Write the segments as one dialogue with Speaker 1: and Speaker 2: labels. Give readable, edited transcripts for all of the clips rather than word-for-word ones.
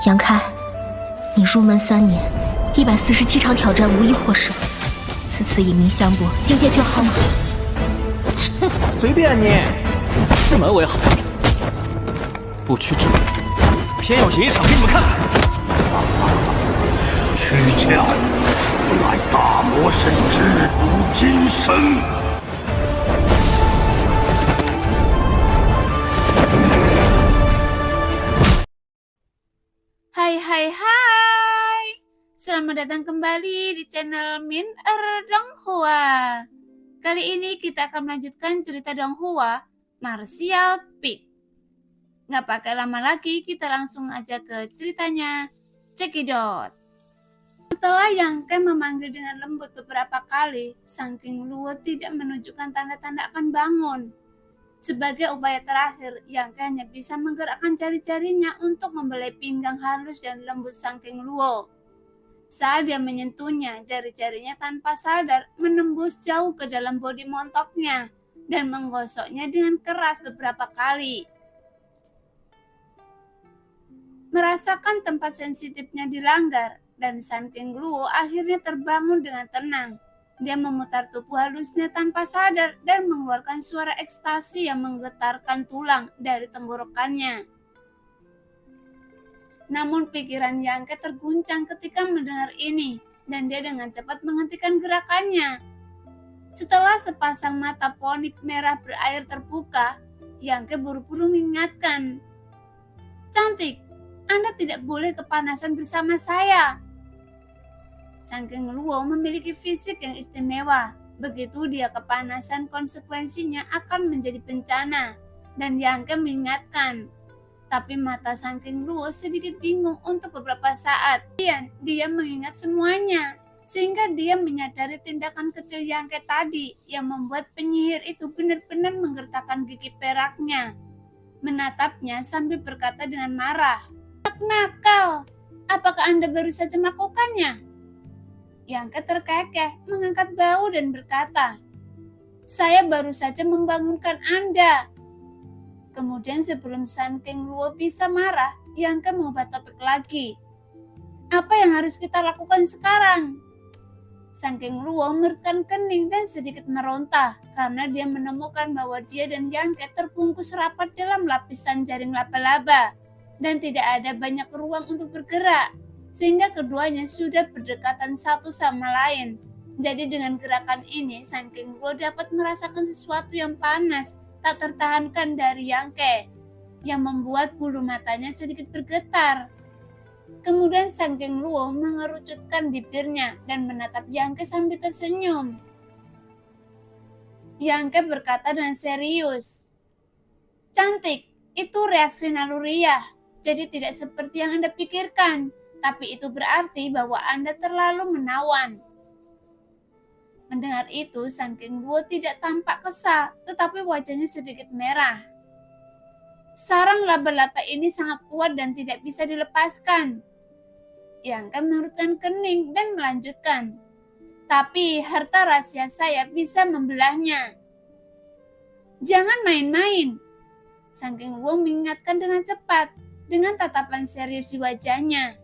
Speaker 1: 杨开，你入门3年，147场挑战无一获胜，此次以名相搏，境界却好吗？
Speaker 2: 切，随便你。
Speaker 3: 自门为好，不屈之辈，偏要赢一场给你们看。
Speaker 4: 屈强，乃大魔神之金身。
Speaker 5: Hai, selamat datang kembali di channel Min Donghua. Kali ini kita akan melanjutkan cerita Donghua, Martial Peak. Nggak pakai lama lagi, kita langsung aja ke ceritanya. Cekidot. Setelah Yang Ke memanggil dengan lembut beberapa kali, Sang King Luo tidak menunjukkan tanda-tanda akan bangun. Sebagai upaya terakhir, Yang Ke hanya bisa menggerakkan jari-jarinya untuk membelai pinggang halus dan lembut Sang King Luo. Saat dia menyentuhnya, jari-jarinya tanpa sadar menembus jauh ke dalam bodi montoknya dan menggosoknya dengan keras beberapa kali. Merasakan tempat sensitifnya dilanggar, dan Sang King Luo akhirnya terbangun dengan tenang. Dia memutar tubuh halusnya tanpa sadar dan mengeluarkan suara ekstasi yang menggetarkan tulang dari tenggorokannya. Namun pikiran Yang Ke terguncang ketika mendengar ini, dan dia dengan cepat menghentikan gerakannya. Setelah sepasang mata ponik merah berair terbuka, Yang Ke buru-buru mengingatkan, "Cantik, Anda tidak boleh kepanasan bersama saya." Sang King Luo memiliki fisik yang istimewa. Begitu dia kepanasan, konsekuensinya akan menjadi bencana. Dan Yang Ke mengingatkan. Tapi mata Sang King Luo sedikit bingung untuk beberapa saat. Dia mengingat semuanya. Sehingga dia menyadari tindakan kecil Yang Ke tadi yang membuat penyihir itu benar-benar menggertakkan gigi peraknya. Menatapnya sambil berkata dengan marah, "Nakal, apakah Anda baru saja melakukannya?" Yang Ke terkekeh, mengangkat bahu dan berkata, "Saya baru saja membangunkan Anda." Kemudian sebelum Sang King Luo bisa marah, Yang Ke mengubah topik lagi. "Apa yang harus kita lakukan sekarang?" Sang King Luo mengerutkan kening dan sedikit meronta karena dia menemukan bahwa dia dan Yang Ke terbungkus rapat dalam lapisan jaring laba-laba dan tidak ada banyak ruang untuk bergerak. Sehingga keduanya sudah berdekatan satu sama lain. Jadi dengan gerakan ini, Sang King Luo dapat merasakan sesuatu yang panas, tak tertahankan dari Yang Ke, yang membuat bulu matanya sedikit bergetar. Kemudian Sang King Luo mengerucutkan bibirnya dan menatap Yang Ke sambil tersenyum. Yang Ke berkata dengan serius, "Cantik, itu reaksi naluriah, jadi tidak seperti yang Anda pikirkan. Tapi itu berarti bahwa Anda terlalu menawan." Mendengar itu, Sang King Luo tidak tampak kesal, tetapi wajahnya sedikit merah. "Sarang laba-laba ini sangat kuat dan tidak bisa dilepaskan." Yang Ke mengerutkan kening dan melanjutkan, "Tapi harta rahasia saya bisa membelahnya." "Jangan main-main," Sang King Luo mengingatkan dengan cepat, dengan tatapan serius di wajahnya.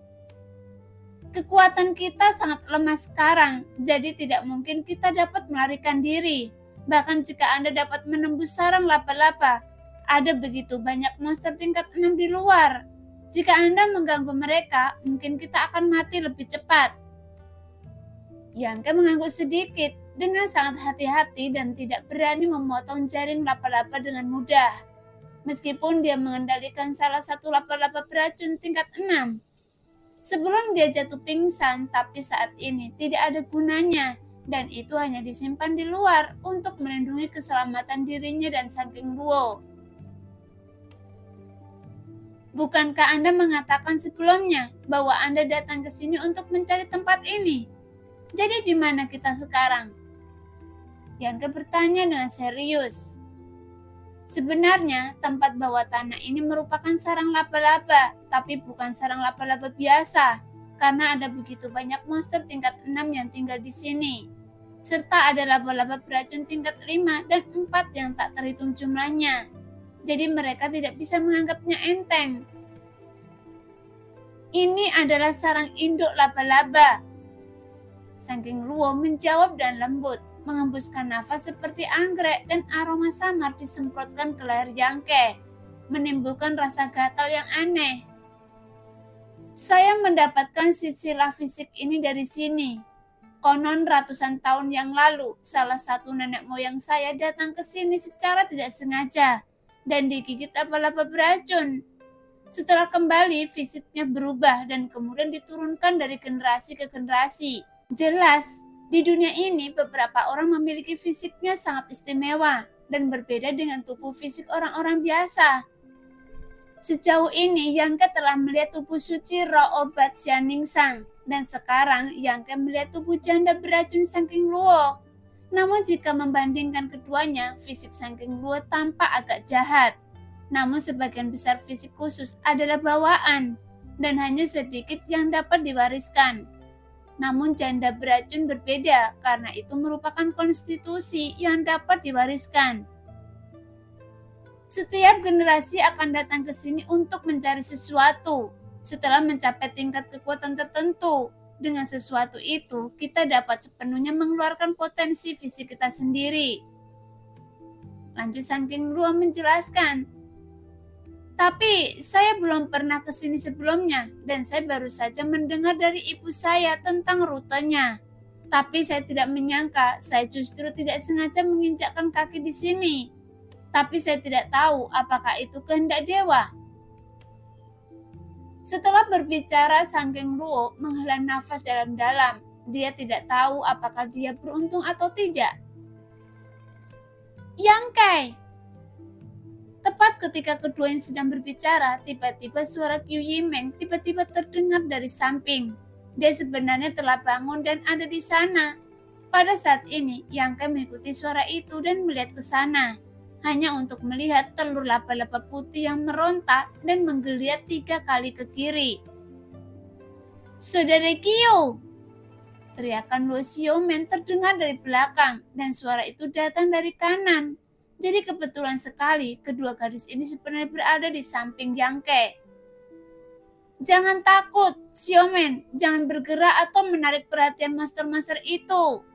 Speaker 5: "Kekuatan kita sangat lemah sekarang, jadi tidak mungkin kita dapat melarikan diri. Bahkan jika Anda dapat menembus sarang laba-laba, ada begitu banyak monster tingkat 6 di luar. Jika Anda mengganggu mereka, mungkin kita akan mati lebih cepat." Yang Ke mengangguk sedikit dengan sangat hati-hati dan tidak berani memotong jaring laba-laba dengan mudah. Meskipun dia mengendalikan salah satu laba-laba beracun tingkat 6. Sebelum dia jatuh pingsan, tapi saat ini tidak ada gunanya, dan itu hanya disimpan di luar untuk melindungi keselamatan dirinya dan Sang King Luo. "Bukankah Anda mengatakan sebelumnya bahwa Anda datang ke sini untuk mencari tempat ini? Jadi di mana kita sekarang?" Yang Ke bertanya dengan serius. Sebenarnya tempat bawah tanah ini merupakan sarang laba-laba, tapi bukan sarang laba-laba biasa, karena ada begitu banyak monster tingkat 6 yang tinggal di sini. Serta ada laba-laba beracun tingkat 5 dan 4 yang tak terhitung jumlahnya. Jadi mereka tidak bisa menganggapnya enteng. Ini adalah sarang induk laba-laba. Sangking Luo menjawab dan lembut, mengembuskan nafas seperti anggrek dan aroma samar disemprotkan ke leher Yangke, menimbulkan rasa gatal yang aneh. Saya mendapatkan silsilah fisik ini dari sini. Konon ratusan tahun yang lalu, salah satu nenek moyang saya datang ke sini secara tidak sengaja dan digigit laba-laba beracun. Setelah kembali, fisiknya berubah dan kemudian diturunkan dari generasi ke generasi. Jelas, di dunia ini beberapa orang memiliki fisiknya sangat istimewa dan berbeda dengan tubuh fisik orang-orang biasa. Sejauh ini, Yangke telah melihat tubuh suci roh obat Xianingsang, dan sekarang Yangke melihat tubuh janda beracun Sangking Luo. Namun jika membandingkan keduanya, fisik Sangking Luo tampak agak jahat. Namun sebagian besar fisik khusus adalah bawaan, dan hanya sedikit yang dapat diwariskan. Namun janda beracun berbeda, karena itu merupakan konstitusi yang dapat diwariskan. Setiap generasi akan datang ke sini untuk mencari sesuatu. Setelah mencapai tingkat kekuatan tertentu, dengan sesuatu itu kita dapat sepenuhnya mengeluarkan potensi fisik kita sendiri. Lanjut Sangking Luo menjelaskan. Tapi saya belum pernah ke sini sebelumnya dan saya baru saja mendengar dari ibu saya tentang rutenya. Tapi saya tidak menyangka saya justru tidak sengaja menginjakkan kaki di sini. Tapi saya tidak tahu apakah itu kehendak dewa. Setelah berbicara, Sangking Luo menghela nafas dalam-dalam. Dia tidak tahu apakah dia beruntung atau tidak. Yangke! Tepat ketika keduanya sedang berbicara, tiba-tiba suara Qiu Yimeng tiba-tiba terdengar dari samping. Dia sebenarnya telah bangun dan ada di sana. Pada saat ini, Yangke mengikuti suara itu dan melihat ke sana, hanya untuk melihat telur laba-laba putih yang meronta dan menggeliat 3 kali ke kiri. "Saudara Qiu!" Teriakan Luo Xiaomen terdengar dari belakang dan suara itu datang dari kanan. Jadi kebetulan sekali kedua gadis ini sebenarnya berada di samping Yangke. "Jangan takut, Xiaomen, jangan bergerak atau menarik perhatian monster-monster itu."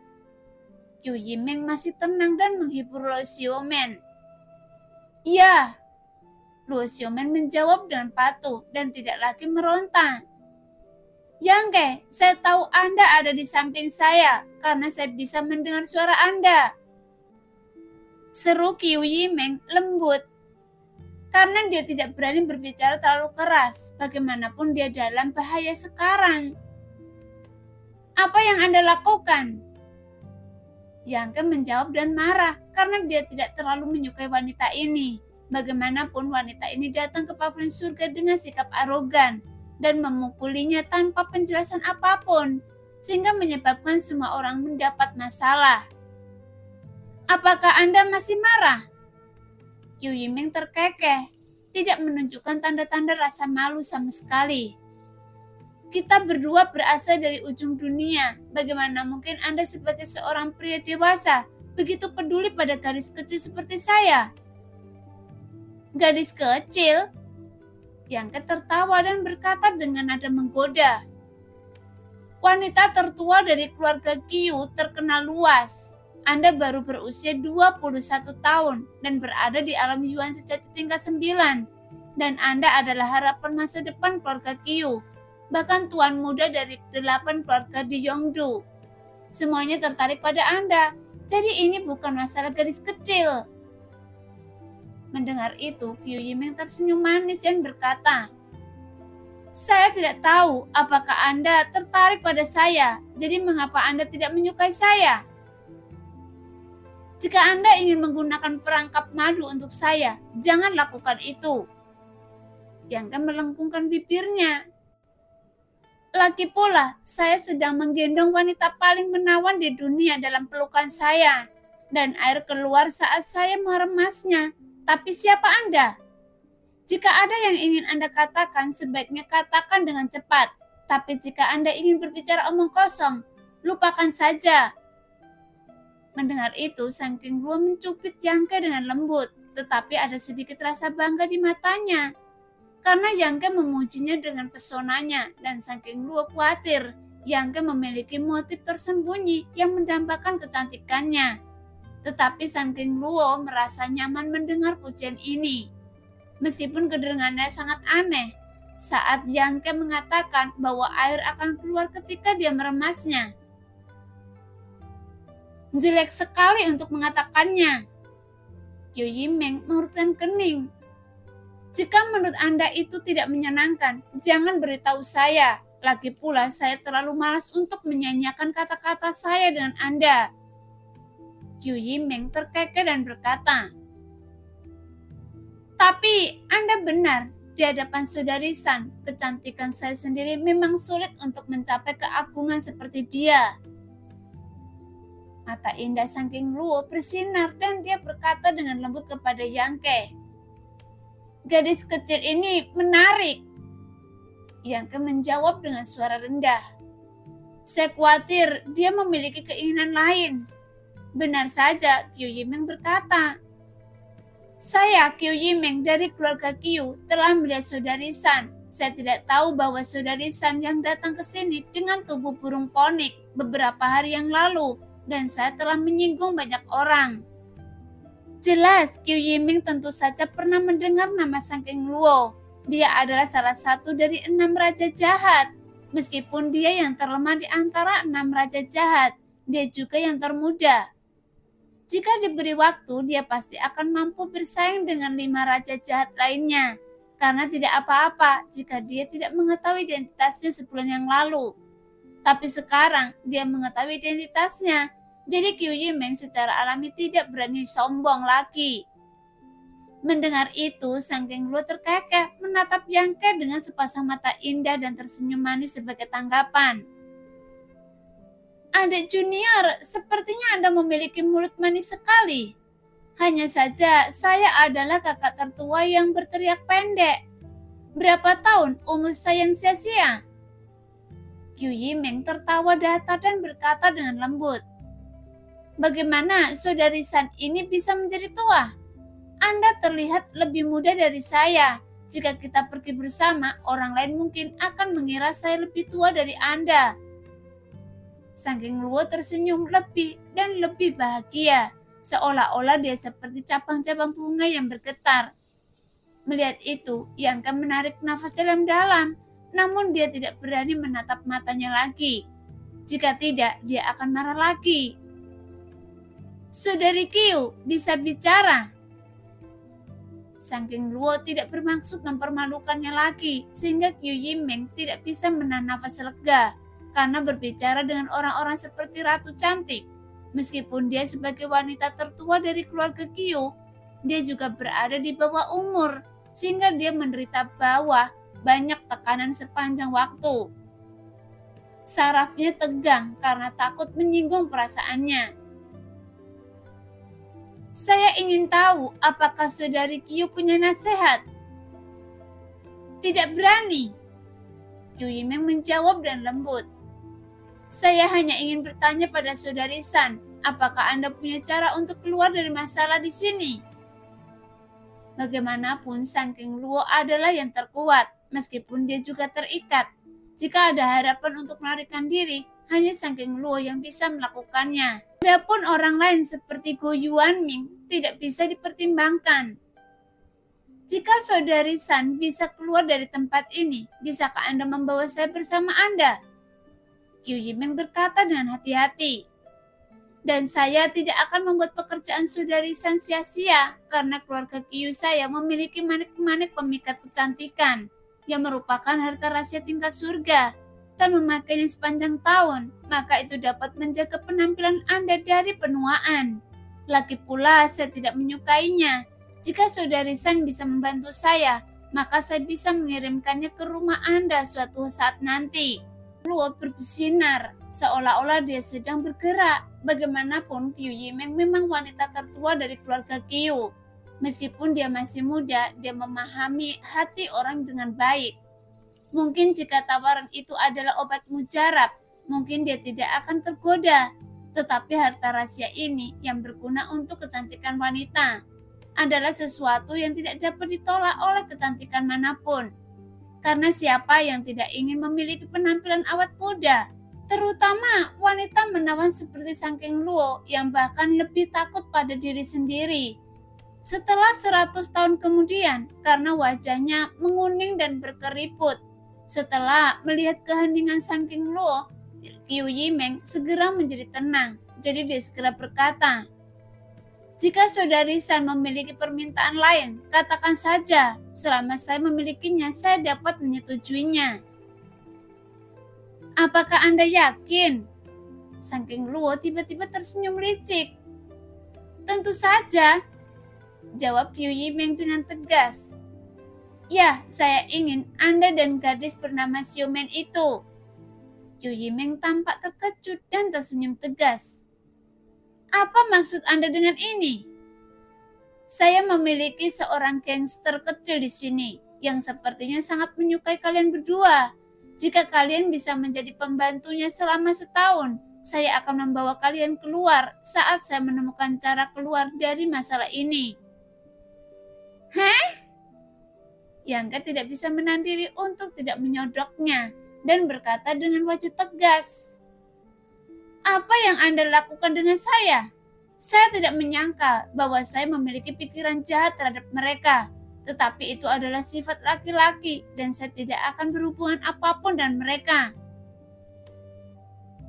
Speaker 5: Qiu Yimeng masih tenang dan menghibur Luo Xiaomen. "Ya," Luo Xiaomen menjawab dengan patuh dan tidak lagi meronta. "Yangke, saya tahu Anda ada di samping saya karena saya bisa mendengar suara Anda," seru Qiu Yimeng lembut. Karena dia tidak berani berbicara terlalu keras, bagaimanapun dia dalam bahaya sekarang. "Apa yang Anda lakukan?" Yangke menjawab dan marah karena dia tidak terlalu menyukai wanita ini. Bagaimanapun wanita ini datang ke pavilion surga dengan sikap arogan dan memukulinya tanpa penjelasan apapun, sehingga menyebabkan semua orang mendapat masalah. "Apakah Anda masih marah?" Qiu Yimeng terkekeh, tidak menunjukkan tanda-tanda rasa malu sama sekali. "Kita berdua berasal dari ujung dunia. Bagaimana mungkin Anda sebagai seorang pria dewasa begitu peduli pada gadis kecil seperti saya?" "Gadis kecil?" Yangke tertawa dan berkata dengan nada menggoda. "Wanita tertua dari keluarga Qiu terkenal luas. Anda baru berusia 21 tahun dan berada di alam Yuan sejati tingkat 9. Dan Anda adalah harapan masa depan keluarga Qiu. Bahkan tuan muda dari 8 keluarga di Yongdu. Semuanya tertarik pada Anda. Jadi ini bukan masalah gadis kecil." Mendengar itu, Qiu Yimeng tersenyum manis dan berkata, "Saya tidak tahu apakah Anda tertarik pada saya. Jadi mengapa Anda tidak menyukai saya? Jika Anda ingin menggunakan perangkap madu untuk saya, jangan lakukan itu." Yangke melengkungkan bibirnya. "Lagi pula, saya sedang menggendong wanita paling menawan di dunia dalam pelukan saya. Dan air keluar saat saya meremasnya. Tapi siapa Anda? Jika ada yang ingin Anda katakan, sebaiknya katakan dengan cepat. Tapi jika Anda ingin berbicara omong kosong, lupakan saja." Mendengar itu, Sangking Luo mencubit Yangke dengan lembut, tetapi ada sedikit rasa bangga di matanya. karena Yang Ke memujinya dengan pesonanya dan saking Luo khawatir Yang Ke memiliki motif tersembunyi yang mendambakan kecantikannya. Tetapi saking Luo merasa nyaman mendengar pujian ini. Meskipun kedengarannya sangat aneh saat Yang Ke mengatakan bahwa air akan keluar ketika dia meremasnya. Jelek sekali untuk mengatakannya. Qiu Yimeng mengerutkan kening. Jika menurut Anda itu tidak menyenangkan, jangan beritahu saya. Lagi pula saya terlalu malas untuk menyanyiakan kata-kata saya dengan Anda. Qiu Yimeng terkekeh dan berkata, tapi Anda benar, di hadapan Saudari San, kecantikan saya sendiri memang sulit untuk mencapai keagungan seperti dia. Mata indah saking Luo bersinar dan dia berkata dengan lembut kepada Yang Ke, gadis kecil ini menarik. Yang Ke menjawab dengan suara rendah, saya khawatir dia memiliki keinginan lain. Benar saja, Qiu Yimeng berkata. Saya, Qiu Yimeng dari keluarga Qiu, telah melihat Saudari San. Saya tidak tahu bahwa Saudari San yang datang ke sini dengan tubuh burung ponik beberapa hari yang lalu, dan saya telah menyinggung banyak orang. Jelas, Qiu Yimeng tentu saja pernah mendengar nama saking Luo. Dia adalah salah satu dari 6 raja jahat. Meskipun dia yang terlemah di antara 6 raja jahat, dia juga yang termuda. Jika diberi waktu, dia pasti akan mampu bersaing dengan 5 raja jahat lainnya. Karena tidak apa-apa jika dia tidak mengetahui identitasnya sebulan yang lalu. Tapi sekarang dia mengetahui identitasnya. Jadi Qiu Yimeng secara alami tidak berani sombong lagi. Mendengar itu, saking Luo terkekeh menatap Yang Ke dengan sepasang mata indah dan tersenyum manis sebagai tanggapan. Adik junior, sepertinya Anda memiliki mulut manis sekali. Hanya saja, saya adalah kakak tertua yang berteriak pendek. Berapa tahun umur saya yang sia-sia? Qiu Yimeng tertawa datar dan berkata dengan lembut, bagaimana Saudari San ini bisa menjadi tua? Anda terlihat lebih muda dari saya. Jika kita pergi bersama, orang lain mungkin akan mengira saya lebih tua dari Anda. Saking Luo tersenyum lebih dan lebih bahagia, seolah-olah dia seperti cabang-cabang bunga yang bergetar. Melihat itu, Yang Ke menarik nafas dalam-dalam, namun dia tidak berani menatap matanya lagi. Jika tidak, dia akan marah lagi. Saudari Qiu bisa bicara. Saking Luo tidak bermaksud mempermalukannya lagi, sehingga Qiu Yimeng tidak bisa menahan nafas lega karena berbicara dengan orang-orang seperti Ratu Cantik. Meskipun dia sebagai wanita tertua dari keluarga Qiu, dia juga berada di bawah umur, sehingga dia menderita banyak tekanan sepanjang waktu. Sarafnya tegang karena takut menyinggung perasaannya. Saya ingin tahu apakah Saudari Qiu punya nasihat. Tidak berani. Qiu Yimeng menjawab dan lembut. Saya hanya ingin bertanya pada Saudari San, apakah Anda punya cara untuk keluar dari masalah di sini? Bagaimanapun, saking Luo adalah yang terkuat, meskipun dia juga terikat. Jika ada harapan untuk melarikan diri, hanya saking Luo yang bisa melakukannya. Adapun orang lain seperti Go Yuanming tidak bisa dipertimbangkan. Jika Saudari San bisa keluar dari tempat ini, bisakah Anda membawa saya bersama Anda? Qiu Yimeng berkata dengan hati-hati. Dan saya tidak akan membuat pekerjaan Saudari San sia-sia karena keluarga Qiu saya memiliki manik-manik pemikat kecantikan yang merupakan harta rahasia tingkat surga. Dan memakainya sepanjang tahun, maka itu dapat menjaga penampilan Anda dari penuaan. Lagi pula, saya tidak menyukainya. Jika Saudari San bisa membantu saya, maka saya bisa mengirimkannya ke rumah Anda suatu saat nanti. Luo bersinar, seolah-olah dia sedang bergerak. Bagaimanapun, Qiu Yimeng memang wanita tertua dari keluarga Qiu. Meskipun dia masih muda, dia memahami hati orang dengan baik. Mungkin jika tawaran itu adalah obat mujarab, mungkin dia tidak akan tergoda. Tetapi harta rahasia ini yang berguna untuk kecantikan wanita. adalah sesuatu yang tidak dapat ditolak oleh kecantikan manapun. Karena siapa yang tidak ingin memiliki penampilan awet muda, terutama wanita menawan seperti Sangking Luo yang bahkan lebih takut pada diri sendiri. Setelah 100 tahun kemudian, karena wajahnya menguning dan berkeriput, setelah melihat keheningan Sangking Luo, Qiu Yimeng segera menjadi tenang. Jadi dia segera berkata, "Jika saudari San memiliki permintaan lain, katakan saja. Selama saya memilikinya, saya dapat menyetujuinya." "Apakah Anda yakin?" Sangking Luo tiba-tiba tersenyum licik. "Tentu saja," jawab Qiu Yimeng dengan tegas. "Ya, saya ingin Anda dan gadis bernama Xiumen itu." Qiu Yimeng tampak terkejut dan tersenyum tegas. "Apa maksud Anda dengan ini?" "Saya memiliki seorang gangster kecil di sini yang sepertinya sangat menyukai kalian berdua. Jika kalian bisa menjadi pembantunya selama setahun, saya akan membawa kalian keluar saat saya menemukan cara keluar dari masalah ini." "Hah?" Yangke tidak bisa menahan diri untuk tidak menyodoknya dan berkata dengan wajah tegas, "Apa yang Anda lakukan dengan saya? Saya tidak menyangka bahwa saya memiliki pikiran jahat terhadap mereka, tetapi itu adalah sifat laki-laki dan saya tidak akan berhubungan apapun dengan mereka."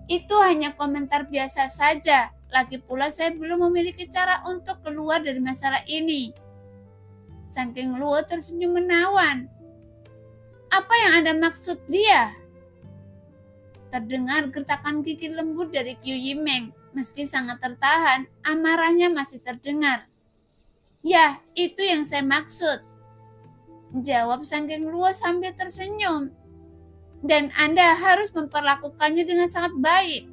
Speaker 5: "Itu hanya komentar biasa saja. Lagi pula saya belum memiliki cara untuk keluar dari masalah ini." Sangking Luo tersenyum menawan. "Apa yang Anda maksud dia?" Terdengar gertakan gigi lembut dari Qiu Yimeng. Meski sangat tertahan, amarahnya masih terdengar. "Ya, itu yang saya maksud," jawab Sangking Luo sambil tersenyum. "Dan Anda harus memperlakukannya dengan sangat baik."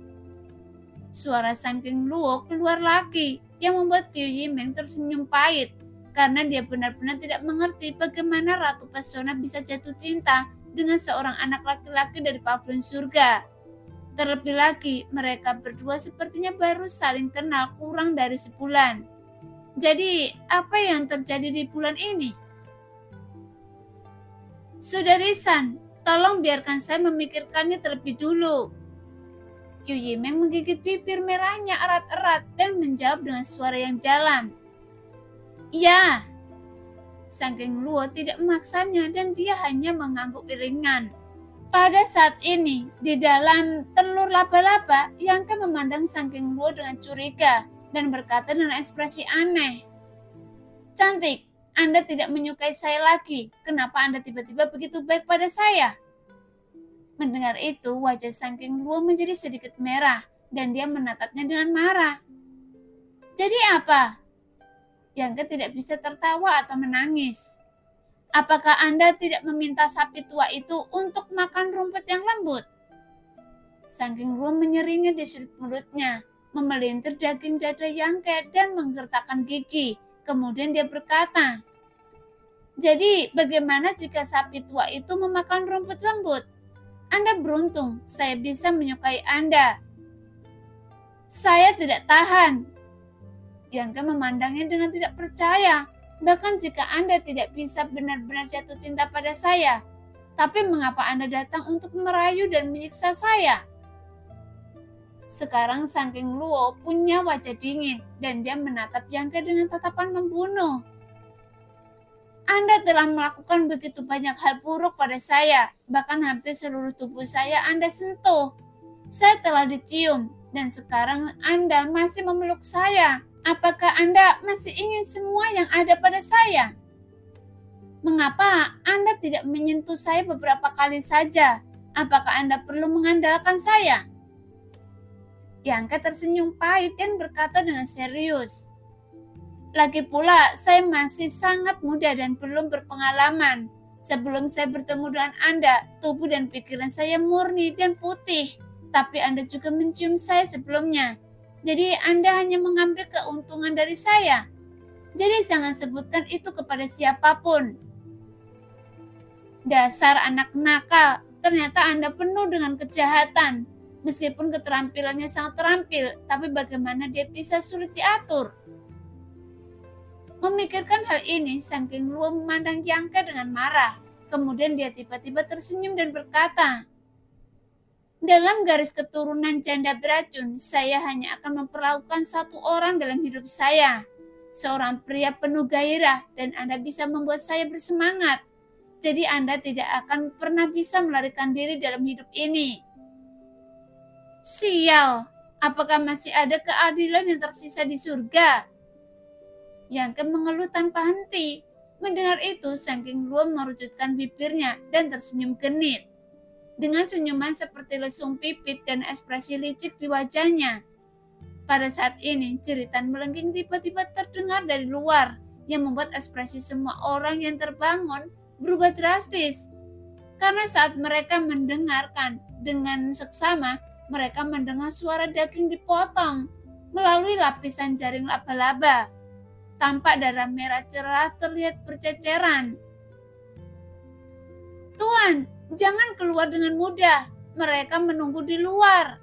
Speaker 5: Suara Sangking Luo keluar lagi yang membuat Qiu Yimeng tersenyum pahit karena dia benar-benar tidak mengerti bagaimana Ratu Pesona bisa jatuh cinta dengan seorang anak laki-laki dari pavilion surga. Terlebih lagi, mereka berdua sepertinya baru saling kenal kurang dari sebulan. Jadi, apa yang terjadi di bulan ini? "Saudari San, tolong biarkan saya memikirkannya terlebih dulu." Qiu Yimeng menggigit bibir merahnya erat-erat dan menjawab dengan suara yang dalam. "Ya." Sangking Luo tidak memaksanya dan dia hanya mengangguk ringan. Pada saat ini, di dalam telur laba-laba, Yangke memandang Sangking Luo dengan curiga dan berkata dengan ekspresi aneh, "Cantik, Anda tidak menyukai saya lagi. Kenapa Anda tiba-tiba begitu baik pada saya?" Mendengar itu, wajah Sangking Luo menjadi sedikit merah dan dia menatapnya dengan marah. "Jadi apa?" Yangke tidak bisa tertawa atau menangis. "Apakah Anda tidak meminta sapi tua itu untuk makan rumput yang lembut?" Sangking Luo menyeringai di sudut mulutnya, memelintir daging dada Yangke dan menggertakkan gigi. Kemudian dia berkata, "Jadi bagaimana jika sapi tua itu memakan rumput lembut? Anda beruntung, saya bisa menyukai Anda." "Saya tidak tahan." Yangke memandangnya dengan tidak percaya. "Bahkan jika Anda tidak bisa benar-benar jatuh cinta pada saya, tapi mengapa Anda datang untuk merayu dan menyiksa saya?" Sekarang Sangking Luo punya wajah dingin dan dia menatap Yangke dengan tatapan membunuh. "Anda telah melakukan begitu banyak hal buruk pada saya, bahkan hampir seluruh tubuh saya Anda sentuh. Saya telah dicium dan sekarang Anda masih memeluk saya. Apakah Anda masih ingin semua yang ada pada saya? Mengapa Anda tidak menyentuh saya beberapa kali saja? Apakah Anda perlu mengandalkan saya?" Yangke tersenyum pahit dan berkata dengan serius, "Lagi pula, saya masih sangat muda dan belum berpengalaman. Sebelum saya bertemu dengan Anda, tubuh dan pikiran saya murni dan putih. Tapi Anda juga mencium saya sebelumnya. Jadi Anda hanya mengambil keuntungan dari saya. Jadi jangan sebutkan itu kepada siapapun." "Dasar anak nakal, ternyata Anda penuh dengan kejahatan. Meskipun keterampilannya sangat terampil, tapi bagaimana dia bisa sulit diatur?" Memikirkan hal ini, saking Luo memandang Yang Ke dengan marah. Kemudian dia tiba-tiba tersenyum dan berkata, "Dalam garis keturunan janda beracun, saya hanya akan memperlakukan satu orang dalam hidup saya. Seorang pria penuh gairah, dan Anda bisa membuat saya bersemangat. Jadi Anda tidak akan pernah bisa melarikan diri dalam hidup ini." Sial, apakah masih ada keadilan yang tersisa di surga? Yang Ke mengeluh tanpa henti. Mendengar itu, saking Luo merujutkan bibirnya dan tersenyum genit. Dengan senyuman seperti lesung pipit dan ekspresi licik di wajahnya. Pada saat ini, jeritan melengking tiba-tiba terdengar dari luar yang membuat ekspresi semua orang yang terbangun berubah drastis. Karena saat mereka mendengarkan dengan seksama, mereka mendengar suara daging dipotong melalui lapisan jaring laba-laba. Tampak darah merah cerah terlihat berceceran. "Tuan, jangan keluar dengan mudah. Mereka menunggu di luar,"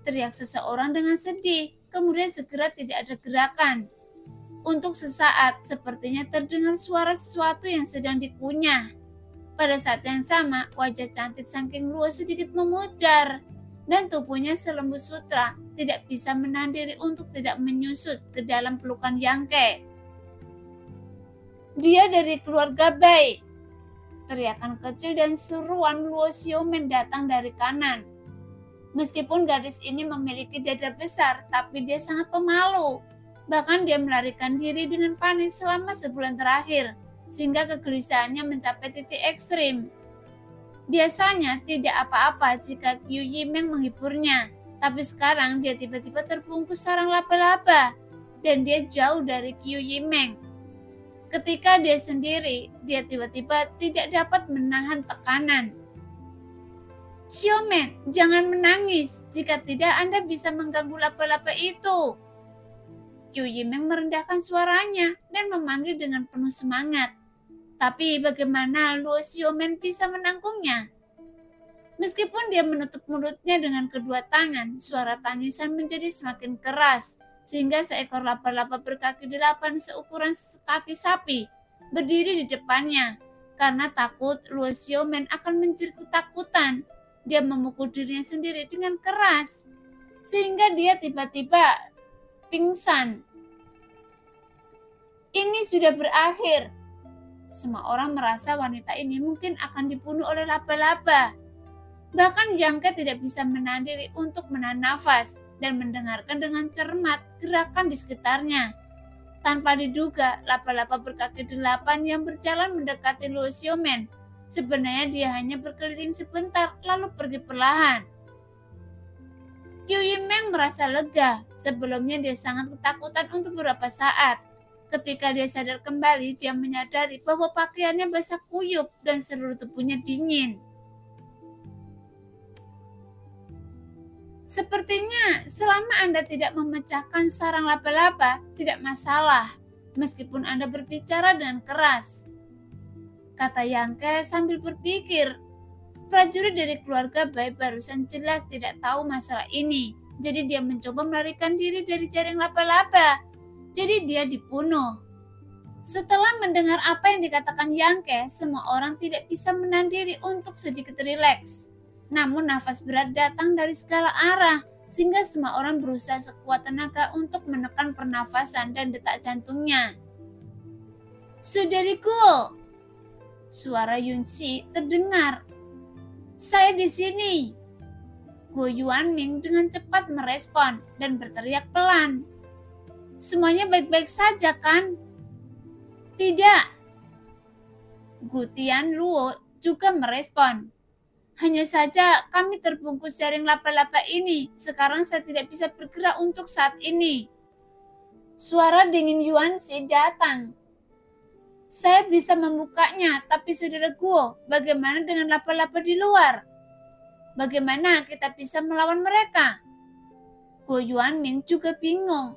Speaker 5: teriak seseorang dengan sedih. Kemudian segera tidak ada gerakan. Untuk sesaat, sepertinya terdengar suara sesuatu yang sedang dikunyah. Pada saat yang sama, wajah cantik saking Luo sedikit memudar, dan tubuhnya selembut sutra tidak bisa menahan diri untuk tidak menyusut ke dalam pelukan Yang Ke. "Dia dari keluarga Bai!" Teriakan kecil dan seruan Luo Xiaomen datang dari kanan. Meskipun gadis ini memiliki dada besar, tapi dia sangat pemalu. Bahkan dia melarikan diri dengan panik selama sebulan terakhir, sehingga kegelisahannya mencapai titik ekstrim. Biasanya tidak apa-apa jika Qiu Yimeng menghiburnya, tapi sekarang dia tiba-tiba terbungkus sarang laba-laba, dan dia jauh dari Qiu Yimeng. Ketika dia sendiri, dia tiba-tiba tidak dapat menahan tekanan. "Xiaomen, jangan menangis. Jika tidak, Anda bisa mengganggu laba-laba itu." Qiu Yimeng merendahkan suaranya dan memanggil dengan penuh semangat. Tapi bagaimana Luo Xiaomen bisa menangkungnya? Meskipun dia menutup mulutnya dengan kedua tangan, suara tangisan menjadi semakin keras, sehingga seekor laba-laba berkaki 8 seukuran kaki sapi berdiri di depannya. Karena takut Luo Xiaomen akan menjerit ketakutan, dia memukul dirinya sendiri dengan keras, sehingga dia tiba-tiba pingsan. Ini sudah berakhir. Semua orang merasa wanita ini mungkin akan dibunuh oleh laba-laba. Bahkan Yang Ke tidak bisa menahan diri untuk menahan nafas dan mendengarkan dengan cermat gerakan di sekitarnya. Tanpa diduga, laba-laba berkaki 8 yang berjalan mendekati Luo Xiaomen. Sebenarnya dia hanya berkeliling sebentar lalu pergi perlahan. Qiu Yimeng merasa lega. Sebelumnya dia sangat ketakutan untuk beberapa saat. Ketika dia sadar kembali, dia menyadari bahwa pakaiannya basah kuyup dan seluruh tubuhnya dingin. Sepertinya selama Anda tidak memecahkan sarang laba-laba, tidak masalah, meskipun Anda berbicara dengan keras, kata Yang Ke sambil berpikir. Prajurit dari keluarga Bai barusan jelas tidak tahu masalah ini, jadi dia mencoba melarikan diri dari jaring laba-laba. Jadi dia dibunuh. Setelah mendengar apa yang dikatakan Yang Ke, semua orang tidak bisa menahan diri untuk sedikit rileks. Namun nafas berat datang dari segala arah, sehingga semua orang berusaha sekuat tenaga untuk menekan pernafasan dan detak jantungnya. "Saudariku!" Suara Yunxi terdengar. "Saya di sini." Guo Yuanming dengan cepat merespon dan berteriak pelan. "Semuanya baik-baik saja kan?" "Tidak." Gu Tianluo juga merespon. "Hanya saja kami terbungkus jaring laba-laba ini. Sekarang saya tidak bisa bergerak untuk saat ini." Suara dingin Yuanxi datang. "Saya bisa membukanya, tapi saudara Guo, bagaimana dengan laba-laba di luar? Bagaimana kita bisa melawan mereka?" Guo Yuanming juga bingung.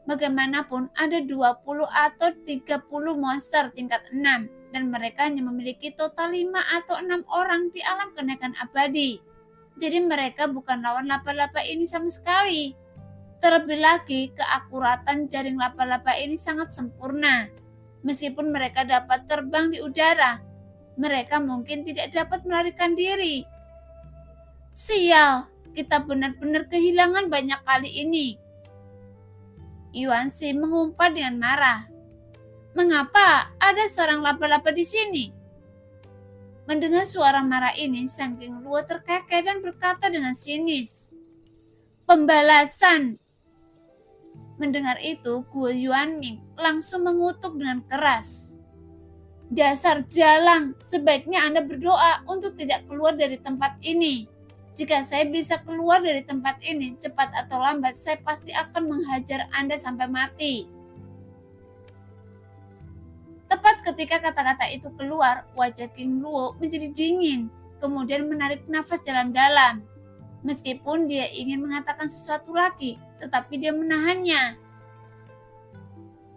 Speaker 5: Bagaimanapun ada 20 atau 30 monster tingkat 6 dan mereka hanya memiliki total 5 atau 6 orang di alam kenaikan abadi. Jadi mereka bukan lawan laba-laba ini sama sekali. Terlebih lagi, keakuratan jaring laba-laba ini sangat sempurna. Meskipun mereka dapat terbang di udara, mereka mungkin tidak dapat melarikan diri. Sial, kita benar-benar kehilangan banyak kali ini. Yuanxi mengumpat dengan marah. Mengapa ada seorang laba-laba di sini? Mendengar suara marah ini, Sang King Luo terkekeh dan berkata dengan sinis, "Pembalasan!" Mendengar itu, Guo Yuanming langsung mengutuk dengan keras. "Dasar jalang, sebaiknya Anda berdoa untuk tidak keluar dari tempat ini. Jika saya bisa keluar dari tempat ini, cepat atau lambat saya pasti akan menghajar Anda sampai mati." Tepat ketika kata-kata itu keluar, wajah King Luo menjadi dingin, kemudian menarik nafas dalam-dalam. Meskipun dia ingin mengatakan sesuatu lagi, tetapi dia menahannya.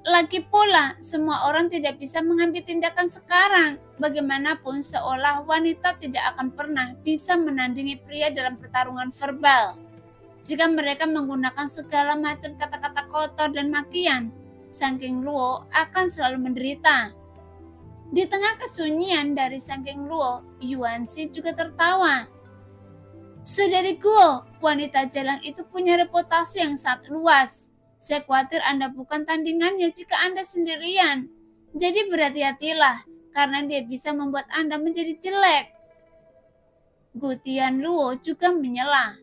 Speaker 5: Lagi pula, semua orang tidak bisa mengambil tindakan sekarang. Bagaimanapun, seolah wanita tidak akan pernah bisa menandingi pria dalam pertarungan verbal. Jika mereka menggunakan segala macam kata-kata kotor dan makian, Sang King Luo akan selalu menderita. Di tengah kesunyian dari Sang King Luo, Yuanxi juga tertawa. "Saudari Guo, wanita jalang itu punya reputasi yang sangat luas. Saya khawatir Anda bukan tandingannya jika Anda sendirian. Jadi berhati-hatilah, karena dia bisa membuat Anda menjadi jelek." Gu Tianluo juga menyela.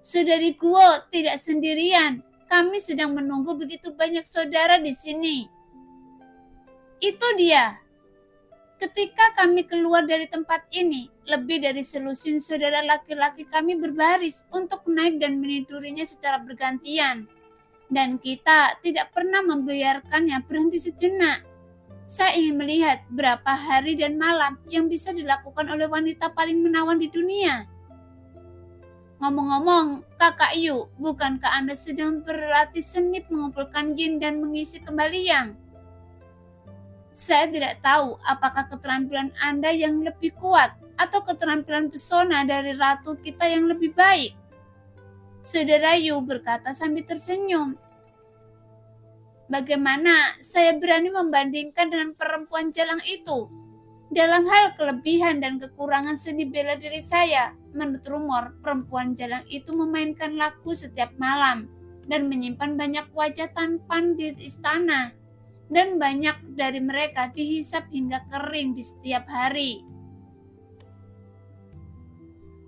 Speaker 5: "Saudari Guo tidak sendirian. Kami sedang menunggu begitu banyak saudara di sini." Itu dia. Ketika kami keluar dari tempat ini, lebih dari selusin saudara laki-laki kami berbaris untuk naik dan menidurinya secara bergantian. Dan kita tidak pernah membiarkannya berhenti sejenak. Saya ingin melihat berapa hari dan malam yang bisa dilakukan oleh wanita paling menawan di dunia. Ngomong-ngomong, Kakak Yu, bukankah Anda sedang berlatih seni mengumpulkan yin dan mengisi kembali yang? Saya tidak tahu apakah keterampilan Anda yang lebih kuat atau keterampilan pesona dari ratu kita yang lebih baik. Saudara Yu berkata sambil tersenyum. Bagaimana saya berani membandingkan dengan perempuan jalang itu? Dalam hal kelebihan dan kekurangan seni bela diri saya, menurut rumor, perempuan jalang itu memainkan lagu setiap malam dan menyimpan banyak wajah tampan di istana. Dan banyak dari mereka dihisap hingga kering di setiap hari.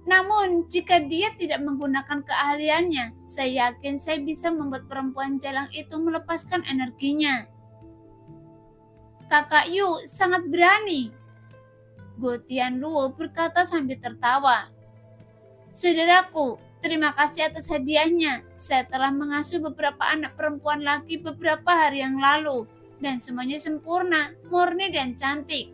Speaker 5: Namun, jika dia tidak menggunakan keahliannya, saya yakin saya bisa membuat perempuan jalang itu melepaskan energinya. Kakak Yu sangat berani. Gu Tianluo berkata sambil tertawa. Saudaraku, terima kasih atas hadiahnya. Saya telah mengasuh beberapa anak perempuan lagi beberapa hari yang lalu. Dan semuanya sempurna, murni dan cantik.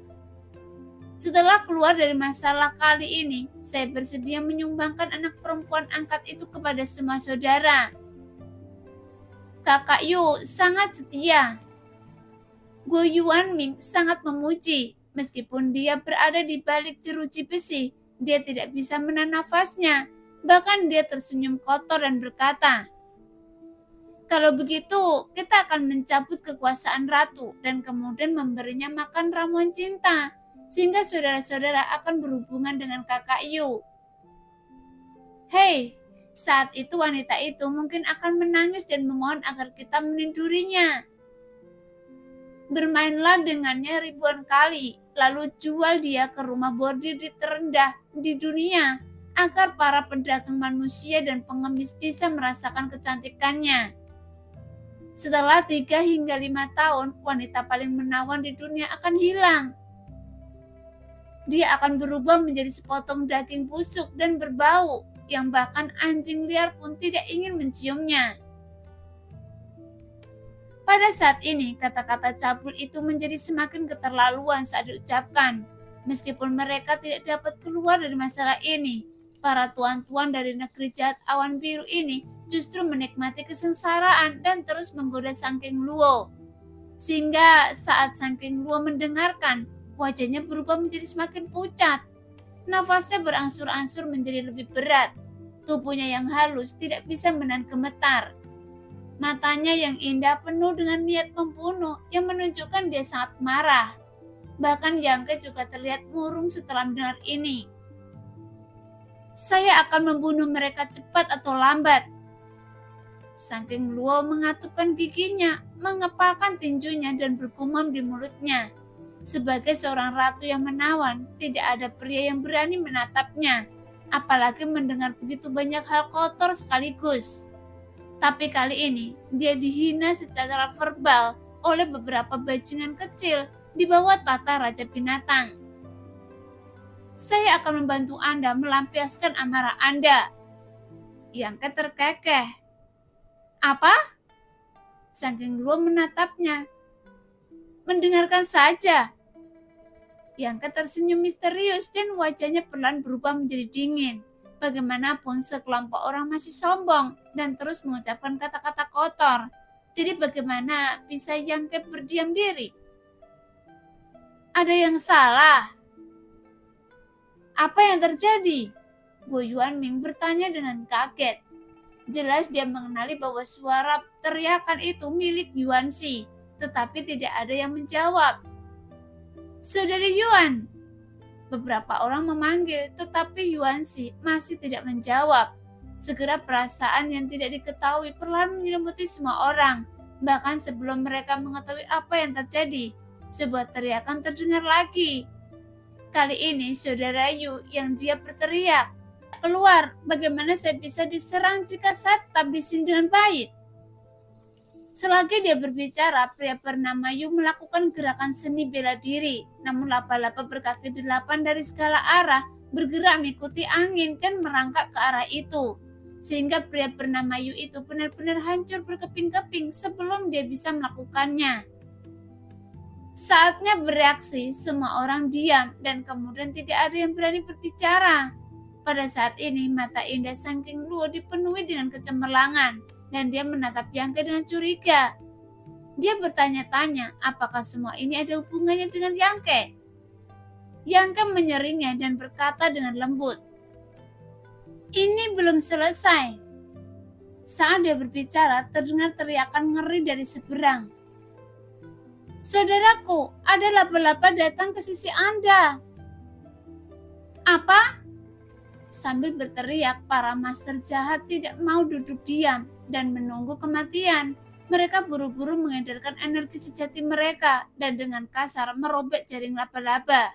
Speaker 5: Setelah keluar dari masalah kali ini, saya bersedia menyumbangkan anak perempuan angkat itu kepada semua saudara. Kakak Yu sangat setia. Guo Yuanming sangat memuji. Meskipun dia berada di balik jeruji besi, dia tidak bisa menahan nafasnya. Bahkan dia tersenyum kotor dan berkata, "Kalau begitu, kita akan mencabut kekuasaan ratu dan kemudian memberinya makan ramuan cinta, sehingga saudara-saudara akan berhubungan dengan Kakak Yu." Hei, saat itu wanita itu mungkin akan menangis dan memohon agar kita menidurinya. Bermainlah dengannya ribuan kali, lalu jual dia ke rumah bordir terendah di dunia, agar para pedagang manusia dan pengemis bisa merasakan kecantikannya. Setelah 3 hingga 5 tahun, wanita paling menawan di dunia akan hilang. Dia akan berubah menjadi sepotong daging busuk dan berbau, yang bahkan anjing liar pun tidak ingin menciumnya. Pada saat ini, kata-kata cabul itu menjadi semakin keterlaluan saat diucapkan. Meskipun mereka tidak dapat keluar dari masalah ini, para tuan-tuan dari negeri jahat awan biru ini justru menikmati kesengsaraan dan terus menggoda Sang King Luo. Sehingga saat Sang King Luo mendengarkan, wajahnya berubah menjadi semakin pucat. Nafasnya berangsur-angsur menjadi lebih berat. Tubuhnya yang halus tidak bisa menahan gemetar. Matanya yang indah penuh dengan niat membunuh yang menunjukkan dia sangat marah. Bahkan Yangke juga terlihat murung setelah mendengar ini. Saya akan membunuh mereka cepat atau lambat. Saking Luo mengatupkan giginya, mengepalkan tinjunya dan bergumam di mulutnya. Sebagai seorang ratu yang menawan, tidak ada pria yang berani menatapnya, apalagi mendengar begitu banyak hal kotor sekaligus. Tapi kali ini, dia dihina secara verbal oleh beberapa bajingan kecil di bawah tata Raja Binatang. Saya akan membantu Anda melampiaskan amarah Anda. Yangke terkekeh. Apa? Saking Luo menatapnya. Mendengarkan saja. Yangke tersenyum misterius dan wajahnya perlahan berubah menjadi dingin. Bagaimanapun sekelompok orang masih sombong dan terus mengucapkan kata-kata kotor. Jadi bagaimana bisa Yangke berdiam diri? Ada yang salah. Apa yang terjadi? Guo Yuanming bertanya dengan kaget. Jelas dia mengenali bahwa suara teriakan itu milik Yuanxi, tetapi tidak ada yang menjawab. Saudari Yuan. Beberapa orang memanggil, tetapi Yuanxi masih tidak menjawab. Segera perasaan yang tidak diketahui perlahan menyelimuti semua orang. Bahkan sebelum mereka mengetahui apa yang terjadi, sebuah teriakan terdengar lagi. Kali ini saudara Yu yang dia berteriak. Keluar, bagaimana saya bisa diserang jika saya tetap di sini dengan baik? Selagi dia berbicara, pria bernama Yu melakukan gerakan seni bela diri. Namun laba-laba berkaki 8 dari segala arah bergerak mengikuti angin dan merangkak ke arah itu. Sehingga pria bernama Yu itu benar-benar hancur berkeping-keping sebelum dia bisa melakukannya. Saatnya bereaksi, semua orang diam dan kemudian tidak ada yang berani berbicara. Pada saat ini, mata indah Saking Luo dipenuhi dengan kecemerlangan dan dia menatap Yangke dengan curiga. Dia bertanya-tanya apakah semua ini ada hubungannya dengan Yangke. Yangke menyeringnya dan berkata dengan lembut, "Ini belum selesai." Saat dia berbicara, terdengar teriakan ngeri dari seberang. "Saudaraku, ada laba-laba datang ke sisi Anda." Apa? Sambil berteriak, para master jahat tidak mau duduk diam dan menunggu kematian. Mereka buru-buru mengedarkan energi sejati mereka dan dengan kasar merobek jaring laba-laba.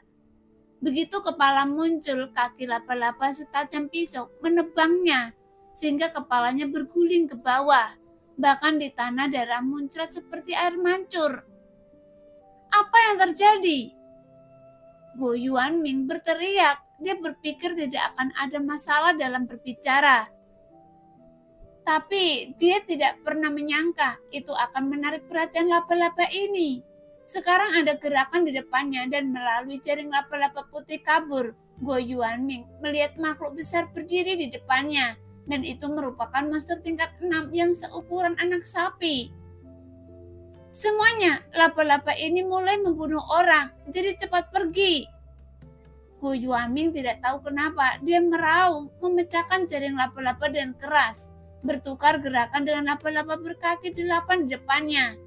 Speaker 5: Begitu kepala muncul, kaki laba-laba setajam pisau menebangnya, sehingga kepalanya berguling ke bawah. Bahkan di tanah darah muncrat seperti air mancur. Apa yang terjadi? Guo Yuanming berteriak. Dia berpikir tidak akan ada masalah dalam berbicara. Tapi dia tidak pernah menyangka itu akan menarik perhatian laba-laba ini. Sekarang ada gerakan di depannya dan melalui jaring laba-laba putih kabur, Guo Yuanming melihat makhluk besar berdiri di depannya. Dan itu merupakan monster tingkat 6 yang seukuran anak sapi. Semuanya, laba-laba ini mulai membunuh orang, jadi cepat pergi. Guo Yuanming tidak tahu kenapa dia meraung, memecahkan jaring laba-laba dengan keras, bertukar gerakan dengan laba-laba berkaki 8 di depannya,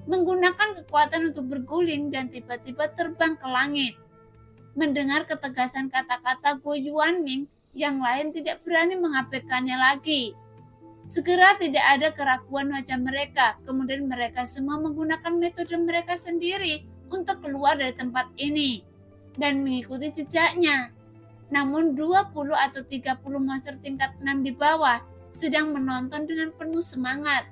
Speaker 5: menggunakan kekuatan untuk berguling dan tiba-tiba terbang ke langit. Mendengar ketegasan kata-kata Guo Yuanming, yang lain tidak berani mengabaikannya lagi. Segera tidak ada keraguan wajah mereka, kemudian mereka semua menggunakan metode mereka sendiri untuk keluar dari tempat ini dan mengikuti jejaknya. Namun 20 atau 30 monster tingkat 6 di bawah sedang menonton dengan penuh semangat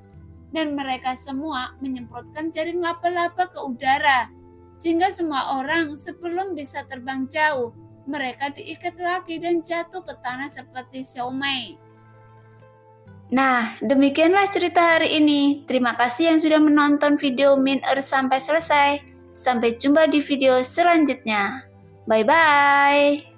Speaker 5: dan mereka semua menyemprotkan jaring laba-laba ke udara sehingga semua orang sebelum bisa terbang jauh mereka diikat lagi dan jatuh ke tanah seperti siomay. Nah, demikianlah cerita hari ini. Terima kasih yang sudah menonton video Min Earth sampai selesai. Sampai jumpa di video selanjutnya. Bye-bye.